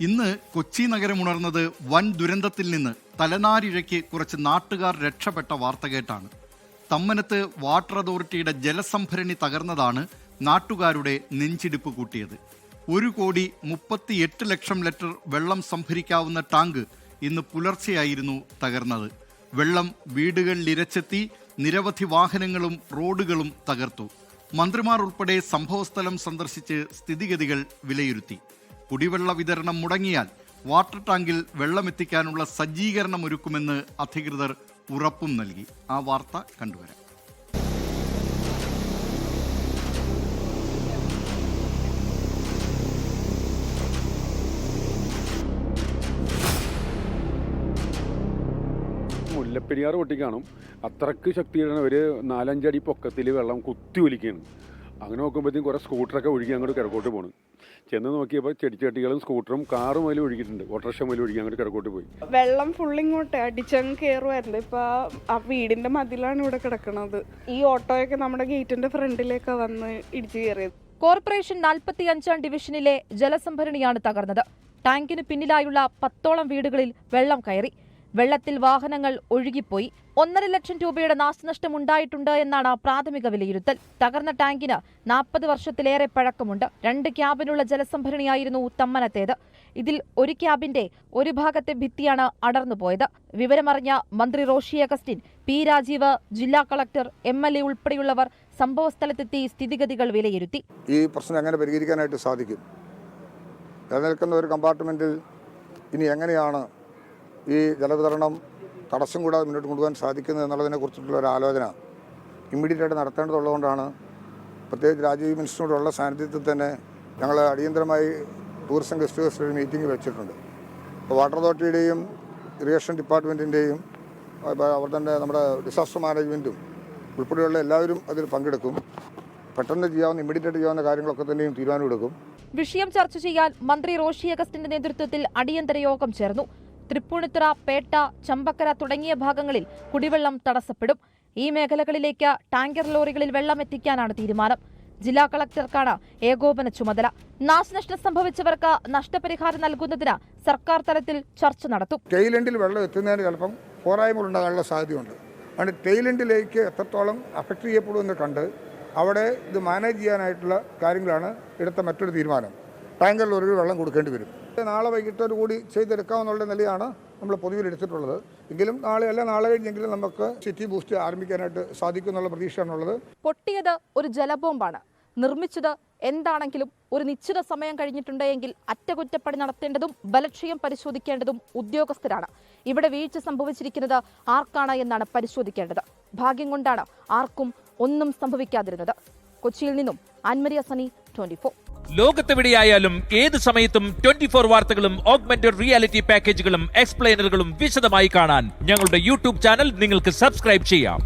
ഇന്ന് കൊച്ചി നഗരമുണർന്നത് വൻ ദുരന്തത്തിൽ നിന്ന് തലനാരിഴയ്ക്ക് കുറച്ച് നാട്ടുകാർ രക്ഷപ്പെട്ട വാർത്ത കേട്ടാണ്. തമ്മനത്ത് വാട്ടർ അതോറിറ്റിയുടെ ജലസംഭരണി തകർന്നതാണ് നാട്ടുകാരുടെ നെഞ്ചിടിപ്പ് കൂട്ടിയത്. 1,38,00,000 ലിറ്റർ വെള്ളം സംഭരിക്കാവുന്ന ടാങ്ക് ഇന്ന് പുലർച്ചെയായിരുന്നു തകർന്നത്. വെള്ളം വീടുകളിൽ ഇരച്ചെത്തി, നിരവധി വാഹനങ്ങളും റോഡുകളും തകർത്തു. മന്ത്രിമാർ ഉൾപ്പെടെ സംഭവസ്ഥലം സന്ദർശിച്ച് സ്ഥിതിഗതികൾ വിലയിരുത്തി. കുടിവെള്ള വിതരണം മുടങ്ങിയാൽ വാട്ടർ ടാങ്കിൽ വെള്ളമെത്തിക്കാനുള്ള സജ്ജീകരണം ഒരുക്കുമെന്ന് അധികൃതർ ഉറപ്പും നൽകി. ആ വാർത്ത കണ്ടുവരാം. മുല്ലപ്പെരിയാർ പൊട്ടിക്കാണും അത്രക്ക് ശക്തിയാണ്. ഒരു 4-5 അടി പൊക്കത്തിൽ വെള്ളം കുത്തി ഒലിക്കുകയാണ്. അങ്ങനെ നോക്കുമ്പോഴത്തേക്കും കുറേ സ്കൂട്ടറൊക്കെ ഒഴുകി അങ്ങോട്ട് കിഴക്കോട്ട് പോകണം. ചെന്ന് നോക്കിയപ്പോൾ ചെടിച്ചട്ടികളും സ്കൂട്ടറും കാറും അതിൽ ഒഴുകിയിട്ടുണ്ട്. ഓട്ടോറിക്ഷ മുതൽ ഒഴുകി അങ്ങോട്ട് കിഴക്കോട്ട് പോയി. വെള്ളം ഫുള്ളിങ്ങോട്ട് അടിച്ചങ്ങ് കയറുമായിരുന്നു. ഇപ്പൊ ആ വീടിന്റെ മതിലാണ് ഇവിടെ കിടക്കുന്നത്. ഈ ഓട്ടോയൊക്കെ നമ്മുടെ ഗേറ്റിന്റെ ഫ്രണ്ടിലേക്ക് വന്ന് ഇടിച്ചു കയറിയത്. കോർപ്പറേഷൻ 45-ാം ഡിവിഷനിലെ ജലസംഭരണിയാണ് തകർന്നത്. ടാങ്കിന് പിന്നിലായുള്ള 10ഓളം വീടുകളിൽ വെള്ളം കയറി. വെള്ളത്തിൽ വാഹനങ്ങൾ ഒഴുകിപ്പോയി. 1.5 ലക്ഷം രൂപയുടെ നാശനഷ്ടം ഉണ്ടായിട്ടുണ്ട് എന്നാണ് പ്രാഥമിക വിലയിരുത്തൽ. തകർന്ന ടാങ്കിന് 40 വർഷത്തിലേറെ പഴക്കമുണ്ട്. 2 ക്യാബിനുള്ള ജലസംഭരണിയായിരുന്നു തമ്മനത്തേത്. ഇതിൽ ഒരു ക്യാബിന്റെ ഒരു ഭാഗത്തെ ഭിത്തിയാണ് അടർന്നുപോയത്. വിവരമറിഞ്ഞ മന്ത്രി റോഷി അഗസ്റ്റിൻ, പി രാജീവ്, ജില്ലാ കളക്ടർ, MLA ഉൾപ്പെടെയുള്ളവർ സംഭവസ്ഥലത്തെത്തി സ്ഥിതിഗതികൾ വിലയിരുത്തി. ഈ പ്രശ്നം എങ്ങനെ പരിഹരിക്കാനായിട്ട് സാധിക്കും, നിലനിൽക്കുന്ന ഒരു കമ്പാർട്ട്മെന്റിൽ ഇനി എങ്ങനെയാണ് ഈ ജലവിതരണം തടസ്സം കൂടാതെ മുന്നോട്ട് കൊണ്ടുപോകാൻ സാധിക്കുന്നത് എന്നുള്ളതിനെക്കുറിച്ചിട്ടുള്ള ഒരു ആലോചന ഇമ്മീഡിയറ്റ് ആയിട്ട് നടത്തേണ്ടതുള്ളതുകൊണ്ടാണ് പ്രത്യേകിച്ച് രാജീവ് മിനിസ്റ്ററിനോടുള്ള സാന്നിധ്യത്തിൽ തന്നെ ഞങ്ങൾ അടിയന്തരമായി ടൂറിസം ഗസ്റ്റ് ഹൗസിൽ ഒരു മീറ്റിംഗ് വെച്ചിട്ടുണ്ട്. അപ്പോൾ വാട്ടർ അതോറിറ്റിയുടെയും ഇറിഗേഷൻ ഡിപ്പാർട്ട്മെൻറ്റിൻ്റെയും അവർ തന്നെ നമ്മുടെ ഡിസാസ്റ്റർ മാനേജ്മെൻറ്റും ഉൾപ്പെടെയുള്ള എല്ലാവരും അതിൽ പങ്കെടുക്കും. പെട്ടെന്ന് ചെയ്യാവുന്ന ഇമ്മീഡിയറ്റ് ആയിട്ട് ചെയ്യാവുന്ന കാര്യങ്ങളൊക്കെ തന്നെയും തീരുമാനമെടുക്കും. വിഷയം ചർച്ച ചെയ്യാൻ മന്ത്രി റോഷി അഗസ്റ്റിന്റെ നേതൃത്വത്തിൽ അടിയന്തര യോഗം ചേർന്നു. തൃപ്പൂണിത്തുറ, പേട്ട, ചമ്പക്കര തുടങ്ങിയ ഭാഗങ്ങളിൽ കുടിവെള്ളം തടസ്സപ്പെടും. ഈ മേഖലകളിലേക്ക് ടാങ്കർ ലോറികളിൽ വെള്ളം എത്തിക്കാനാണ് തീരുമാനം. ജില്ലാ കളക്ടർക്കാണ് ഏകോപന ചുമതല. നാശനഷ്ടം സംഭവിച്ചവർക്ക് നഷ്ടപരിഹാരം നൽകുന്നതിന് സർക്കാർ തലത്തിൽ ചർച്ച നടത്തും. ടെയിലെൻഡിൽ വെള്ളം എത്തുന്നതിന് ചിലപ്പം പോരായ്മകൾ ഉണ്ടാകാനുള്ള സാധ്യതയുണ്ട്. അതുകൊണ്ട് ടെയിലെൻഡിലേക്ക് എത്രത്തോളം അഫക്റ്റ് ചെയ്യപ്പെടുമെന്ന് കണ്ട് അവിടെ ഇത് മാനേജ് ചെയ്യാനായിട്ടുള്ള കാര്യങ്ങളാണ് എടുത്ത മറ്റൊരു തീരുമാനം. ടാങ്കർ ലോറികൾ വെള്ളം കൊടുക്കേണ്ടി വരും. നാളെ വൈകിട്ടോട് കൂടി ചെയ്തെടുക്കാമെന്നുള്ള നിലയാണ് നമ്മൾ പൊതുവിൽ എടുത്തിട്ടുള്ളത്. എങ്കിലും നാളെ കഴിഞ്ഞെങ്കിലും നമുക്ക് സിറ്റി ബൂസ്റ്റ് ആരംഭിക്കാനായിട്ട് സാധിക്കും എന്നുള്ള പ്രതീക്ഷയാണുള്ളത്. പൊട്ടിയത് ഒരു ജലബോംബാണ്. നിർമ്മിച്ചത് എന്താണെങ്കിലും ഒരു നിശ്ചിത സമയം കഴിഞ്ഞിട്ടുണ്ടെങ്കിൽ അറ്റകുറ്റപ്പണി നടത്തേണ്ടതും ബലക്ഷയം പരിശോധിക്കേണ്ടതും ഉദ്യോഗസ്ഥരാണ്. ഇവിടെ വീഴ്ച സംഭവിച്ചിരിക്കുന്നത് ആർക്കാണ് എന്നാണ് പരിശോധിക്കേണ്ടത്. ഭാഗ്യം കൊണ്ടാണ് ആർക്കും ഒന്നും സംഭവിക്കാതിരുന്നത്. കൊച്ചിയിൽ നിന്നും ആൻമരിയ സനി, 24. ലോകത്തെവിടെയായാലും ഏത് സമയത്തും 24 വാർത്തകളും ഓഗ്മെന്റഡ് റിയാലിറ്റി പാക്കേജുകളും എക്സ്പ്ലെയിനറുകളും വിശദമായി കാണാൻ ഞങ്ങളുടെ യൂട്യൂബ് ചാനൽ നിങ്ങൾക്ക് സബ്സ്ക്രൈബ് ചെയ്യാം.